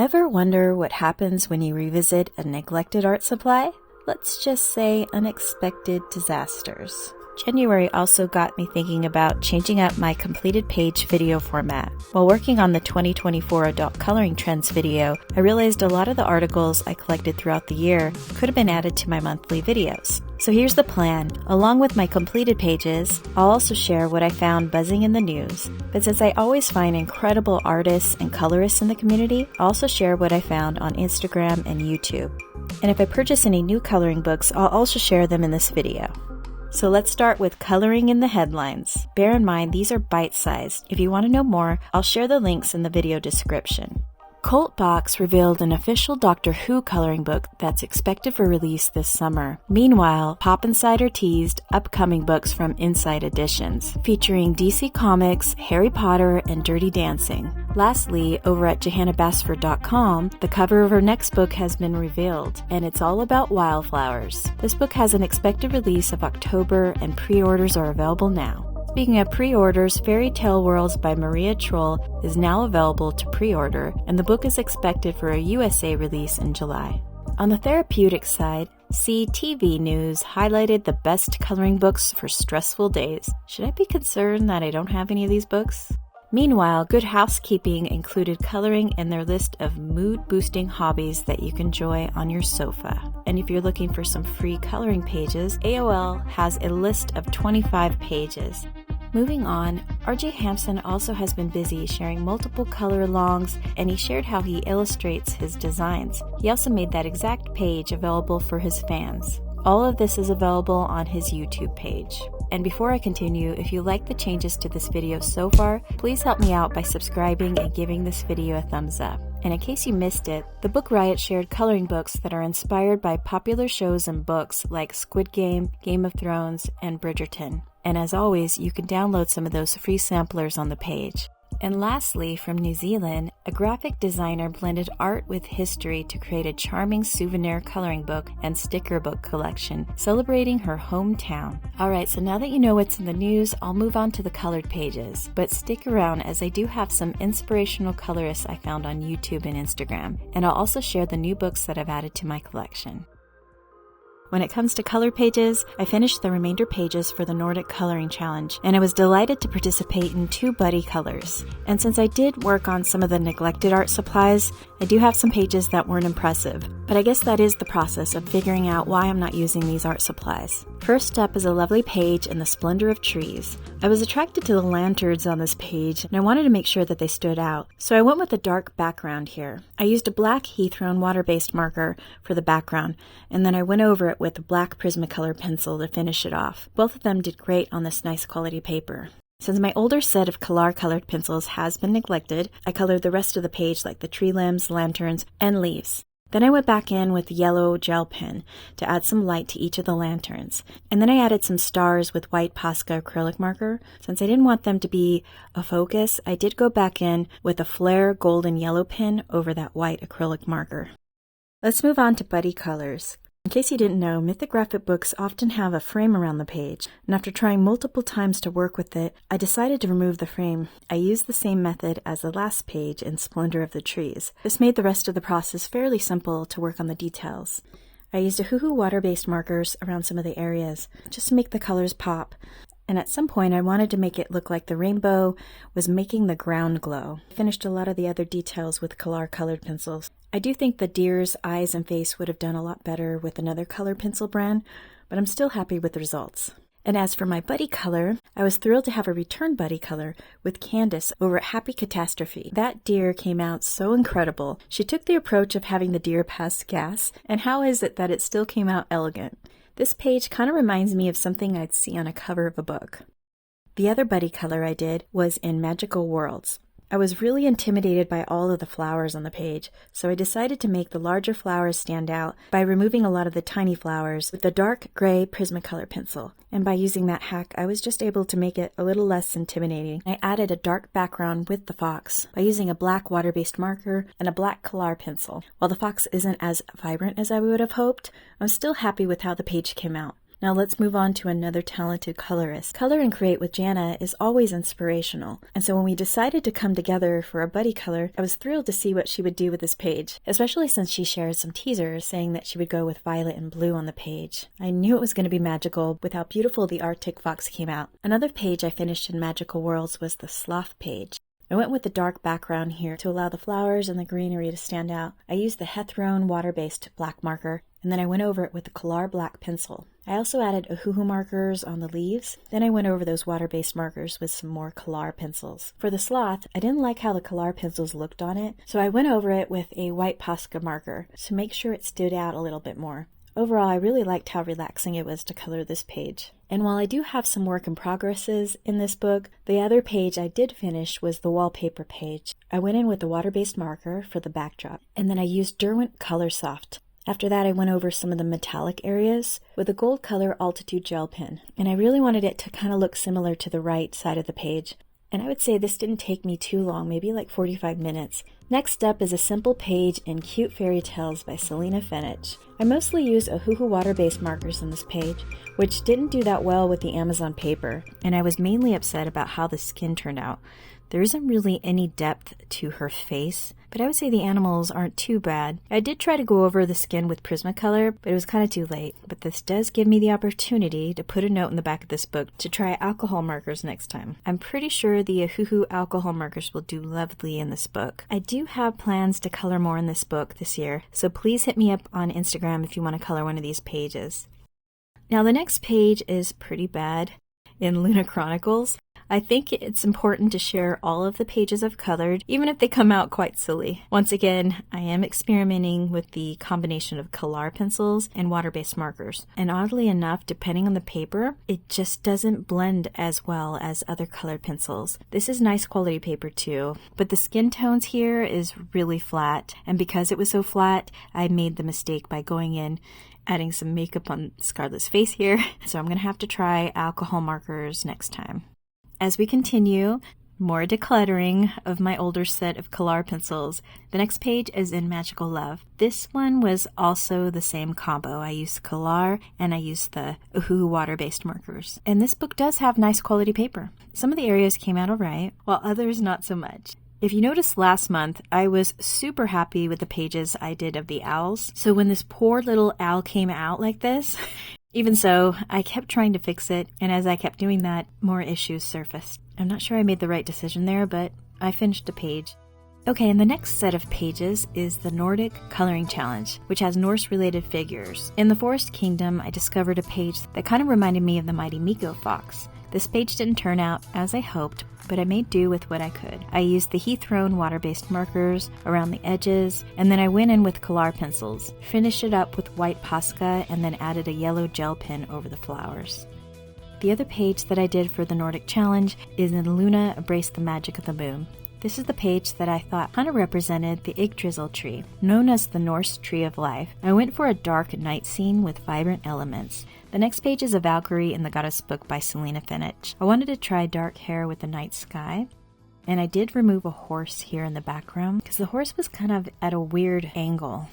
Ever wonder what happens when you revisit a neglected art supply? Let's just say unexpected disasters. January also got me thinking about changing up my completed page video format. While working on the 2024 adult coloring trends video, I realized a lot of the articles I collected throughout the year could have been added to my monthly videos. So here's the plan. Along with my completed pages, I'll also share what I found buzzing in the news. But since I always find incredible artists and colorists in the community, I'll also share what I found on Instagram and YouTube. And if I purchase any new coloring books, I'll also share them in this video. So let's start with coloring in the headlines. Bear in mind, these are bite-sized. If you want to know more, I'll share the links in the video description. Cult Box revealed an official Doctor Who coloring book that's expected for release this summer. Meanwhile, Pop Insider teased upcoming books from Inside Editions, featuring DC Comics, Harry Potter, and Dirty Dancing. Lastly, over at JohannaBasford.com, the cover of her next book has been revealed, and it's all about wildflowers. This book has an expected release of October, and pre-orders are available now. Speaking of pre-orders, Fairy Tale Worlds by Maria Troll is now available to pre-order, and the book is expected for a USA release in July. On the therapeutic side, CTV News highlighted the best coloring books for stressful days. Should I be concerned that I don't have any of these books? Meanwhile, Good Housekeeping included coloring in their list of mood-boosting hobbies that you can enjoy on your sofa. And if you're looking for some free coloring pages, AOL has a list of 25 pages. Moving on, RJ Hampson also has been busy sharing multiple color-alongs, and he shared how he illustrates his designs. He also made that exact page available for his fans. All of this is available on his YouTube page. And before I continue, if you like the changes to this video so far, please help me out by subscribing and giving this video a thumbs up. And in case you missed it, the Book Riot shared coloring books that are inspired by popular shows and books like Squid Game, Game of Thrones, and Bridgerton. And as always, you can download some of those free samplers on the page. And lastly, from New Zealand, a graphic designer blended art with history to create a charming souvenir coloring book and sticker book collection celebrating her hometown. Alright, so now that you know what's in the news, I'll move on to the colored pages. But stick around as I do have some inspirational colorists I found on YouTube and Instagram, and I'll also share the new books that I've added to my collection. When it comes to color pages, I finished the remainder pages for the Nordic Coloring Challenge, and I was delighted to participate in 2 buddy colors. And since I did work on some of the neglected art supplies, I do have some pages that weren't impressive. But I guess that is the process of figuring out why I'm not using these art supplies. First up is a lovely page in the splendor of trees. I was attracted to the lanterns on this page, and I wanted to make sure that they stood out. So I went with a dark background here. I used a black Heathrow water-based marker for the background, and then I went over it with a black Prismacolor pencil to finish it off. Both of them did great on this nice quality paper. Since my older set of Kalar colored pencils has been neglected, I colored the rest of the page like the tree limbs, lanterns, and leaves. Then I went back in with yellow gel pen to add some light to each of the lanterns. And then I added some stars with white Posca acrylic marker. Since I didn't want them to be a focus, I did go back in with a flare gold and yellow pen over that white acrylic marker. Let's move on to buddy colors. In case you didn't know, mythographic books often have a frame around the page, and after trying multiple times to work with it, I decided to remove the frame. I used the same method as the last page in Splendor of the Trees. This made the rest of the process fairly simple to work on the details. I used a Hoo-Hoo water-based markers around some of the areas, just to make the colors pop. And at some point I wanted to make it look like the rainbow was making the ground glow. I finished a lot of the other details with Kalar colored pencils. I do think the deer's eyes and face would have done a lot better with another color pencil brand, but I'm still happy with the results. And as for my buddy color, I was thrilled to have a return buddy color with Candace over at Happy Catastrophe. That deer came out so incredible. She took the approach of having the deer pass gas, and how is it that it still came out elegant? This page kind of reminds me of something I'd see on a cover of a book. The other buddy color I did was in Magical Worlds. I was really intimidated by all of the flowers on the page, so I decided to make the larger flowers stand out by removing a lot of the tiny flowers with the dark gray Prismacolor pencil. And by using that hack, I was just able to make it a little less intimidating. I added a dark background with the fox by using a black water-based marker and a black Kalar pencil. While the fox isn't as vibrant as I would have hoped, I'm still happy with how the page came out. Now let's move on to another talented colorist. Color and Create with Jana is always inspirational, and so when we decided to come together for a buddy color, I was thrilled to see what she would do with this page, especially since she shared some teasers saying that she would go with violet and blue on the page. I knew it was going to be magical with how beautiful the Arctic fox came out. Another page I finished in Magical Worlds was the sloth page. I went with the dark background here to allow the flowers and the greenery to stand out. I used the Hethrone water-based black marker, and then I went over it with the Color black pencil. I also added Ohuhu markers on the leaves. Then I went over those water-based markers with some more Color pencils. For the sloth, I didn't like how the Color pencils looked on it, so I went over it with a white Posca marker to make sure it stood out a little bit more. Overall, I really liked how relaxing it was to color this page. And while I do have some work in progresses in this book, the other page I did finish was the wallpaper page. I went in with the water-based marker for the backdrop, and then I used Derwent Color Soft. After that, I went over some of the metallic areas with a gold color Altitude gel pen, and I really wanted it to kind of look similar to the right side of the page. And I would say this didn't take me too long, maybe like 45 minutes. Next up is a simple page in Cute Fairy Tales by Selena Fenich. I mostly used Ohuhu water-based markers on this page, which didn't do that well with the Amazon paper, and I was mainly upset about how the skin turned out. There isn't really any depth to her face, but I would say the animals aren't too bad. I did try to go over the skin with Prismacolor, but it was kind of too late. But this does give me the opportunity to put a note in the back of this book to try alcohol markers next time. I'm pretty sure the Ohuhu alcohol markers will do lovely in this book. I do have plans to color more in this book this year, so please hit me up on Instagram if you want to color one of these pages. Now the next page is pretty bad in Luna Chronicles. I think it's important to share all of the pages I've colored, even if they come out quite silly. Once again, I am experimenting with the combination of Color pencils and water-based markers. And oddly enough, depending on the paper, it just doesn't blend as well as other colored pencils. This is nice quality paper too, but the skin tones here is really flat. And because it was so flat, I made the mistake by going in adding some makeup on Scarlett's face here. So I'm going to have to try alcohol markers next time. As we continue, more decluttering of my older set of Color pencils. The next page is in Magical Love. This one was also the same combo. I used Color and I used the Ohuhu water-based markers. And this book does have nice quality paper. Some of the areas came out alright, while others not so much. If you noticed last month, I was super happy with the pages I did of the owls. So when this poor little owl came out like this, even so, I kept trying to fix it, and as I kept doing that, more issues surfaced. I'm not sure I made the right decision there, but I finished a page. Okay, and the next set of pages is the Nordic Coloring Challenge, which has Norse-related figures. In the Forest Kingdom, I discovered a page that kind of reminded me of the Mighty Miko fox. This page didn't turn out as I hoped, but I made do with what I could. I used the Hethrone water-based markers around the edges, and then I went in with Color pencils, finished it up with white Posca, and then added a yellow gel pen over the flowers. The other page that I did for the Nordic Challenge is in Luna Embrace the Magic of the Moon. This is the page that I thought kind of represented the Yggdrasil tree, known as the Norse Tree of Life. I went for a dark night scene with vibrant elements. The next page is a Valkyrie in the Goddess book by Selena Fenich. I wanted to try dark hair with the night sky, and I did remove a horse here in the background because the horse was kind of at a weird angle.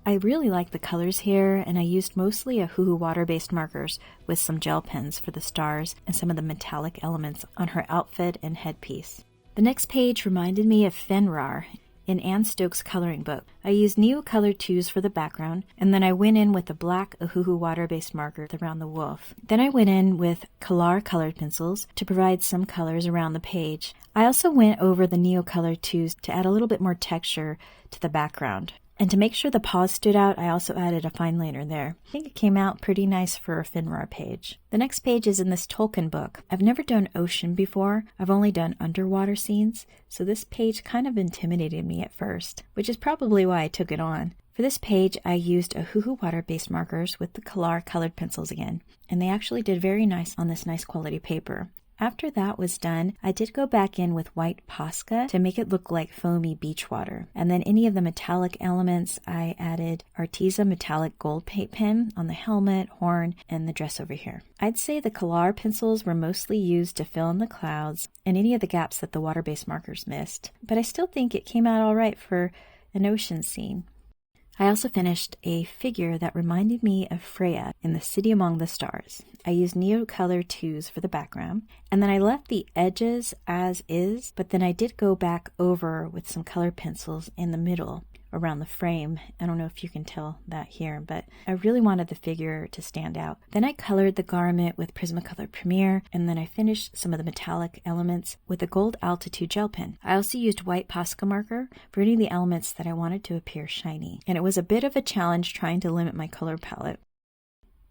I really like the colors here, and I used mostly Ohuhu water-based markers with some gel pens for the stars and some of the metallic elements on her outfit and headpiece. The next page reminded me of Fenrir in Anne Stokes' coloring book. I used Neocolor 2s for the background, and then I went in with a black Ohuhu water-based marker around the wolf. Then I went in with Color colored pencils to provide some colors around the page. I also went over the Neocolor 2s to add a little bit more texture to the background. And to make sure the paws stood out, I also added a fine liner there. I think it came out pretty nice for a Fenrir page. The next page is in this Tolkien book. I've never done ocean before. I've only done underwater scenes, so this page kind of intimidated me at first, which is probably why I took it on. For this page, I used Ohuhu water-based markers with the Color colored pencils again, and they actually did very nice on this nice quality paper. After that was done, I did go back in with white Posca to make it look like foamy beach water. And then any of the metallic elements, I added Arteza metallic gold paint pen on the helmet, horn, and the dress over here. I'd say the Color pencils were mostly used to fill in the clouds and any of the gaps that the water-based markers missed. But I still think it came out all right for an ocean scene. I also finished a figure that reminded me of Freya in The City Among the Stars. I used Neocolor 2s for the background, and then I left the edges as is, but then I did go back over with some color pencils in the middle around the frame. I don't know if you can tell that here, but I really wanted the figure to stand out. Then I colored the garment with Prismacolor Premier, and then I finished some of the metallic elements with a gold altitude gel pen. I also used white Posca marker for any of the elements that I wanted to appear shiny, and it was a bit of a challenge trying to limit my color palette.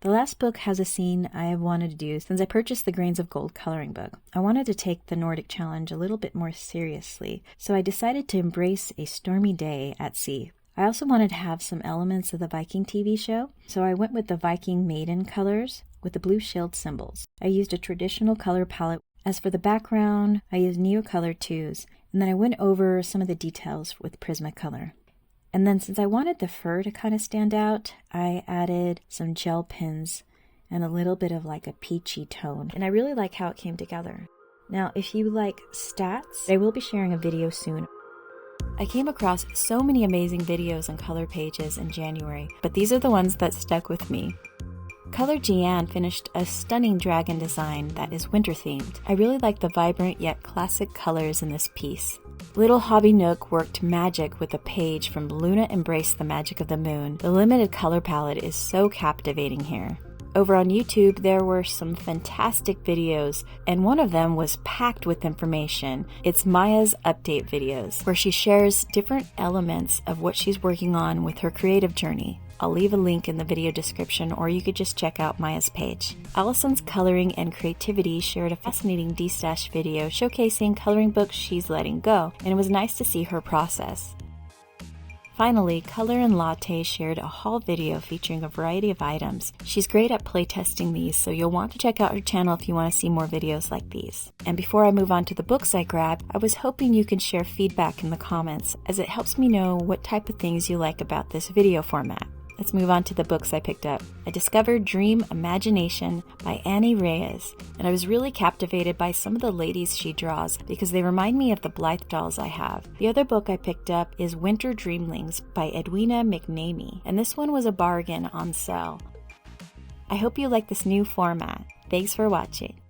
The last book has a scene I have wanted to do since I purchased the Grains of Gold coloring book. I wanted to take the Nordic challenge a little bit more seriously, so I decided to embrace a stormy day at sea. I also wanted to have some elements of the Viking TV show, so I went with the Viking maiden colors with the blue shield symbols. I used a traditional color palette. As for the background, I used Neocolor 2s, and then I went over some of the details with Prismacolor. And then since I wanted the fur to kind of stand out, I added some gel pens and a little bit of like a peachy tone. And I really like how it came together. Now, if you like stats, I will be sharing a video soon. I came across so many amazing videos on color pages in January, but these are the ones that stuck with me. Color Gian finished a stunning dragon design that is winter themed. I really like the vibrant yet classic colors in this piece. Little Hobby Nook worked magic with a page from Luna Embrace the Magic of the Moon. The limited color palette is so captivating here. Over on YouTube, there were some fantastic videos, and one of them was packed with information. It's Maya's update videos, where she shares different elements of what she's working on with her creative journey. I'll leave a link in the video description, or you could just check out Maya's page. Allison's Coloring and Creativity shared a fascinating D-Stash video showcasing coloring books she's letting go, and it was nice to see her process. Finally, Color and Latte shared a haul video featuring a variety of items. She's great at playtesting these, so you'll want to check out her channel if you want to see more videos like these. And before I move on to the books I grabbed, I was hoping you can share feedback in the comments, as it helps me know what type of things you like about this video format. Let's move on to the books I picked up. I discovered Dream Imagination by Annie Reyes, and I was really captivated by some of the ladies she draws because they remind me of the Blythe dolls I have. The other book I picked up is Winter Dreamlings by Edwina McNamee, and this one was a bargain on sale. I hope you like this new format. Thanks for watching.